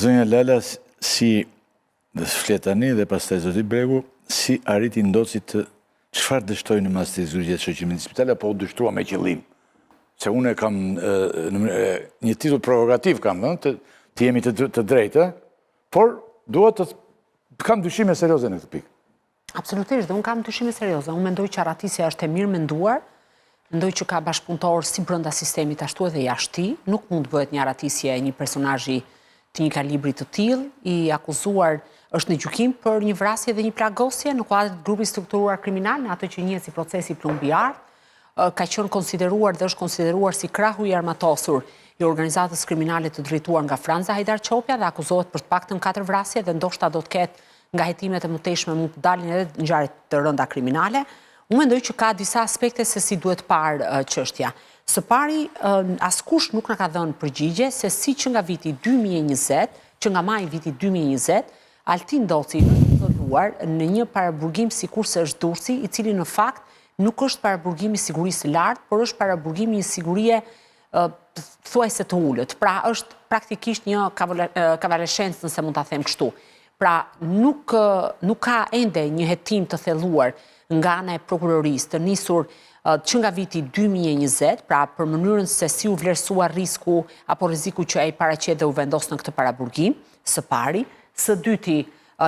Zonja Lala, si dhe Fletani dhe pastaj Zoti Bregu, si arriti ndoci të çfarë dështoi në mas të zgjuarjes së shoqërimit spitale, apo u dështua me qëllim? Se unë kam një titull provokativ kam, të jemi të drejtë, por dua të kam dyshime serioze në këtë pikë. Absolutisht, dhe unë kam dyshime serioze. Unë mendoj që arratisja është e mirë menduar, mendoj që ka bashkëpunëtor si brenda sistemit ashtu edhe jashtë, nuk mund të bëhet një arratisje e një personazhi të një kalibri të tillë, i akuzuar është në gjykim për një vrasje dhe një plagosje në kuadër të grupit strukturuar kriminal, në atë që njihet si procesi plumbiar, ka qenë konsideruar dhe është konsideruar si krahu i armatosur i organizatës kriminale të drejtuar nga Franza Hajdar Qopja dhe akuzohet për të paktën 4 vrasje dhe ndoshta do të ketë nga hetimet e mëtejshme mund të dalin edhe ngjarje të rënda kriminale. Unë mendoj që ka disa aspekte se si duhet parë çështja. Së pari, askush nuk na ka dhënë përgjigje se si që nga viti 2020, që nga maj viti 2020, Altin Doci është izoluar në një paraburgim sikurse është Durrësi, i cili në fakt nuk është paraburgimi i sigurisë së lartë, por është paraburgimi i sigurie thuajse të ulët. Pra është praktikisht një kavaleshencë, nëse mund ta them kështu. Pra nuk ka ende një hetim të thelluar nga ana e prokurorisë të nisur që nga viti 2020, pra për mënyrën se si u vlerësua risku apo rreziku që ai paraqet dhe u vendos në këtë paraburgim, së pari. Së dyti,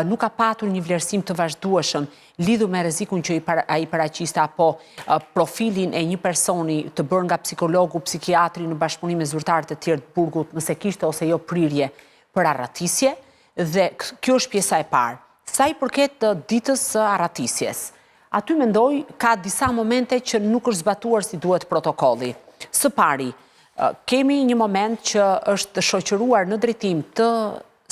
nuk ka patur një vlerësim të vazhdueshëm lidhur me rrezikun që ai paraqiste apo profilin e një personi të bërë nga psikologu, psikiatri në bashkëpunim me zyrtarët e tjerë të burgut, nëse kishte ose jo prirje për arratisje, dhe kjo është pjesa e parë. Sa i përket ditës së arratisjes, aty mendoj ka disa momente që nuk është zbatuar si duhet protokolli. Së pari, kemi një moment që është shoqëruar në drejtim të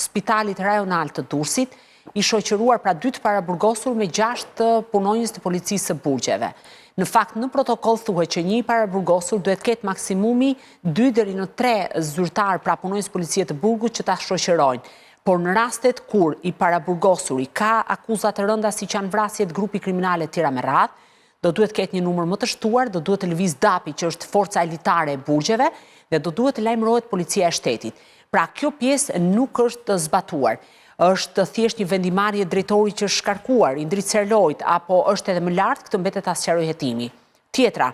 Spitalit Rajonal të Durrësit, i shoqëruar pra 2 të paraburgosur me 6 punonjës të policisë së burgjeve. Në fakt, në protokoll thuhet që një paraburgosur duhet ketë maksimumi 2 deri në 3 zyrtar pra punonjës policie të burgut që ta shoqërojnë. Por në rastet kur i paraburgosuri ka akuzat të rënda si që janë vrasjet grupi kriminale tjera me radhë, do duhet ketë një numër më të shtuar, do duhet të lëviz DAPI që është forca elitare e burgjeve dhe do duhet të lajmërohet policia e shtetit. Pra kjo pjesë nuk është zbatuar. Është thjesht një vendimarrje drejtori që është shkarkuar, i ndrit Serlojt, apo është edhe më lart, këtë mbetet ta sqaroj hetimi. Tjetra,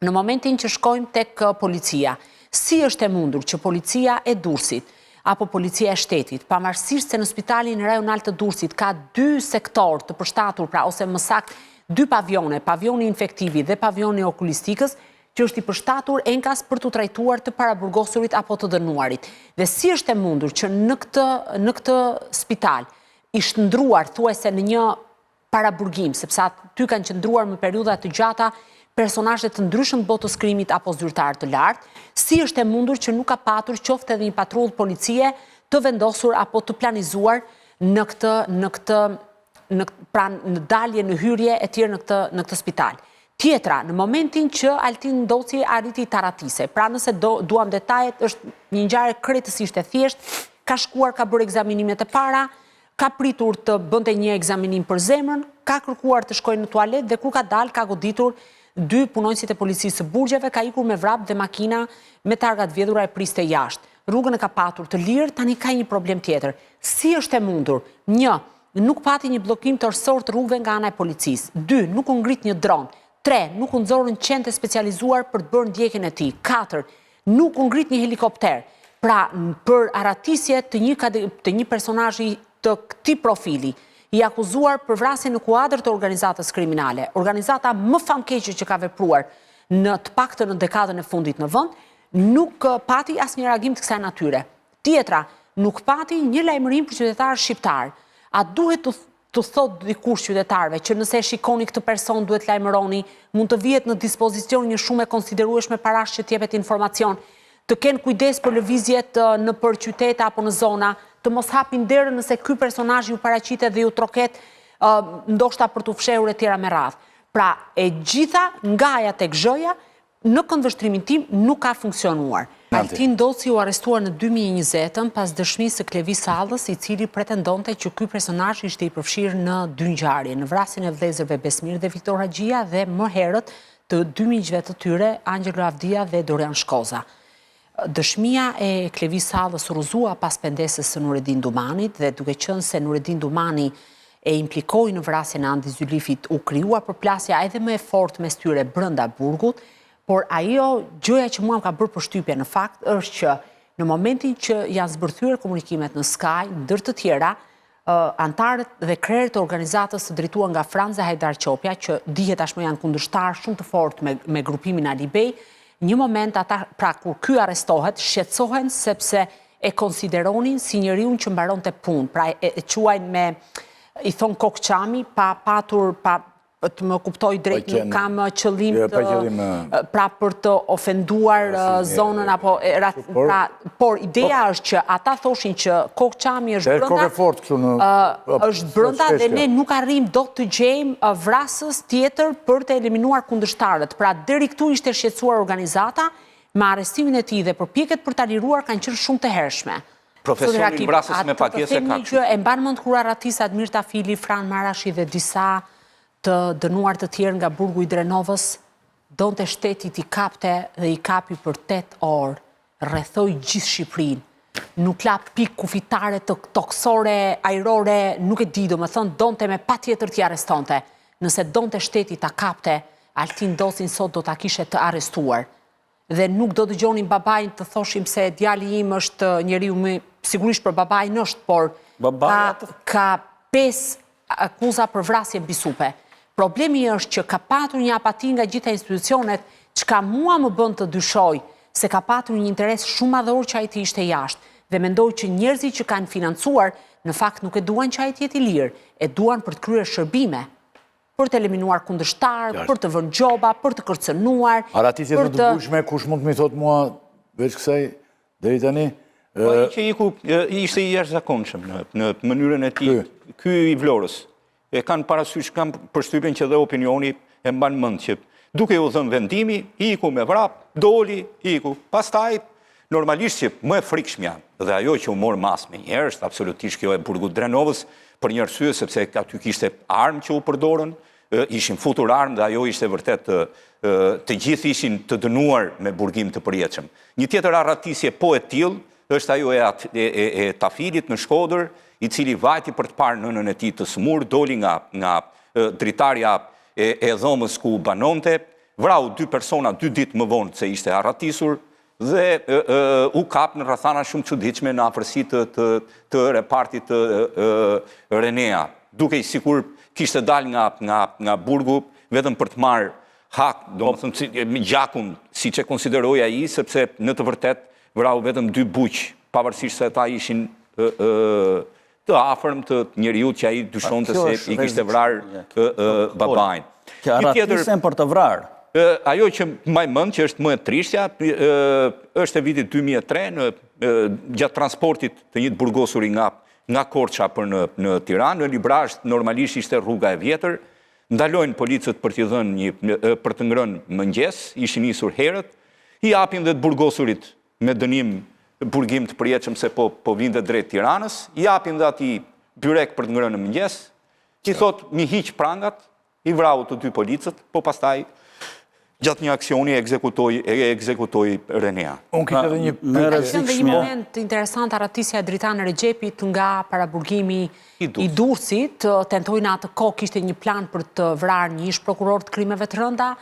në momentin që shkojmë tek policia, si është e mundur që policia e Durrësit apo policia e shtetit, pavarësisht se në Spitalin Rajonal të Durrësit ka 2 sektor të përshtatur, pra ose më saktë 2 pavione, pavioni infektivi dhe pavioni okulistikës, që është i përshtatur enkas për të trajtuar të paraburgosurit apo të dënuarit. Dhe si është e mundur që në këtë spital i shndruar thuajse në një paraburgim, sepse aty kanë qëndruar më periudha të gjata personazhe të ndryshëm të botës krimit apo zyrtar të lartë, si është e mundur që nuk ka patur qoftë edhe një patrullë policie të vendosur apo të planizuar në dalje, në hyrje e tjerë në këtë spital. Tjetra, në momentin që Altin Doci arriti të arratise, pra nëse duam detajet, është një ngjarje krejtësisht e thjeshtë, ka shkuar, ka bërë ekzaminimet e para, ka pritur të bënte një ekzaminim për zemrën, ka kërkuar të shkojë në tualet dhe kur ka dalë ka goditur 2 punonjësit e policisë së burgjeve, ka ikur me vrap dhe makina me targat vjedhura e priste jashtë. Rrugën e ka patur të lirë, tani ka një problem tjetër. Si është e mundur? 1. Nuk pati një bllokim tërësor të rrugëve nga ana e policisë. 2. Nuk u ngrit një dron. 3. Nuk u nxorën qendë specializuar për të bërë ndjekjen e tij. 4. Nuk u ngrit një helikopter. Pra, për arratisje të një personazhi të këtij profili, i akuzuar për vrasje në kuadër të organizatës kriminale, organizata më famkeqe që ka vepruar në të paktën në dekadën e fundit në vend, nuk pati asnjë reagim të kësaj natyre. Tjetra, nuk pati një lajmërim për qytetarë shqiptar. A duhet të thot dikush qytetarëve që nëse shikoni këtë person duhet lajmëroni, mund të vihet në dispozicion një shumë e konsiderueshme parash që t'jepet informacion, të kenë kujdes për lëvizjet në për qytete apo në zona, të mos hapin derën nëse ky personazh ju paraqitet dhe ju troket ndoshta për të fshehur e tjera me radhë. Pra, e gjitha ngaja tek zh-ja në këndvështrimin tim nuk ka funksionuar. Altin Doci u arrestuar në 2020 pas dëshmisë së Klevis Sallës, i cili pretendonte që ky personazh ishte i përfshirë në 2 ngjarje, në vrasjen e vëllezërve Besmir dhe Viktor Haxhia dhe më herët të 2 miqve të tyre, Angelo Avdia dhe Dorian Shkoza. Dëshmia e Klevis Sallës rrëzua pas pendesës së Nureddin Dumanit dhe duke qenë se Nureddin Dumani e implikoi në vrasjen e Andi Zylifit u krijua përplasja edhe më e fortë mes tyre brenda burgut, por ajo gjëja që mua më ka bërë përshtypje në fakt është që në momentin që janë zbërthyer komunikimet në Sky, ndër të tjera, antarët dhe krerët e organizatës të drejtuar nga Franza Hajdar Qopja, që dihet tashmë janë kundërshtar shumë të fortë me grupimin Ali Bej, një moment ata, pra kur ky arrestohet, shqetësohen sepse e konsideronin si njeriu që mbaronte punë, pra e quajnë me, i thon kokçami, pa patur, të më kuptoj drejt, nuk kam qëllim pra për të ofenduar zonën apo por ideja është që ata thoshin që kokçami është brenda dhe ne nuk arrim dot të gjejmë vrasës tjetër për të eliminuar kundërshtarët. Pra deri këtu ishte shqetësuar organizata me arrestimin e tij dhe përpjekjet për ta liruar kanë qenë shumë të hershme. Profesionin vrasës me pakese ka kështu. E mban mend kur arratis Admir Tafili, Fran Marashi dhe disa të dënuar të tjerë nga burgu i Drenovës, donte shtetit i kapte dhe i kapi për 8 orë, rrethoi gjithë Shqipërinë. Nuk la pikë kufitare të toksore, ajrore, nuk e di, domethënë donte me patjetër t'i arrestonte. Nëse donte shteti ta kapte, Altin Dosin sot do ta kishe të arrestuar. Dhe nuk do dëgjonin babain të thoshim se djali im është njeriu më, sigurisht për babain është, por ka 5 akuza për vrasje bisupe. Problemi është që ka patur një apati nga gjitha institucionet, çka mua më bën të dyshoj se ka patur një interes shumë madhor që ai të ishte jashtë. Dhe mendoj që njerëzit që kanë financuar, në fakt nuk e duan që ai të jetë i lirë, e duan për të kryer shërbime, për të eliminuar kundërshtar, për të vënë gjoba, për të kërcënuar. Aratisje të dëbushme, kush mund të më thotë mua veç kësaj deri tani? Po ai që iku ishte i jashtëzakonshëm në mënyrën e tij. Ky i Vlorës. E kanë parasysh, kanë përshtypjen që dhe opinioni e mban mend që duke u dhënë vendimi, iku me vrap, doli, iku. Pastaj, normalisht që më e frikshmja dhe ajo që u mor mas me njerë është absolutisht kjo e burgut Drenovës, për një arsye sepse aty kishte armë që u përdorën, ishin futur armë dhe ajo ishte vërtet të gjithë ishin të dënuar me burgim të përjetshëm. Një tjetër arratisje po e tillë është ajo e Tafilit në Shkodër, i cili vajti për të parë nënën e tij të smur, doli nga dritarja e dhomës ku banonte, vrau 2 persona 2 ditë më vonë se ishte arratisur dhe u kap në rrethana shumë çuditshme në afërsi të repartit të Renea, duke i sikur kishte dalë nga burgu vetëm për të marrë hak, domethënë gjakun, siç e konsideroi ai, sepse në të vërtetë vrau vetëm 2 buq, pavarësisht se ata ishin të afërm të njeriu që ai dyshonte se i kishte vrarë babain. Që arratisen për të vrarë. Ajo që mbaj mend që është më e trishtja, është e vitit 2003 gjatë transportit të një burgosuri nga Korça për në Tiranë, në Librazh normalisht ishte rruga e vjetër, ndalojnë policët për t'i dhënë për të ngrënë mëngjes, ishin nisur herët, i japin dhe të burgosurit me dënim burgim të përjetshëm se po vinte drejt Tiranës, i japin dhe ati byrek për të ngrënë në mëngjes, i thot mi hiq prangat, i vrau të 2 policët, po pastaj gjatë një aksioni e ekzekutoi Renea. Unë kisha edhe një një moment interesant arratisja e Dritan Rexhepit nga paraburgimi i Durrësit, tentojnë atë kohë kishte një plan për të vrarë një ish prokuror të krimeve të rënda.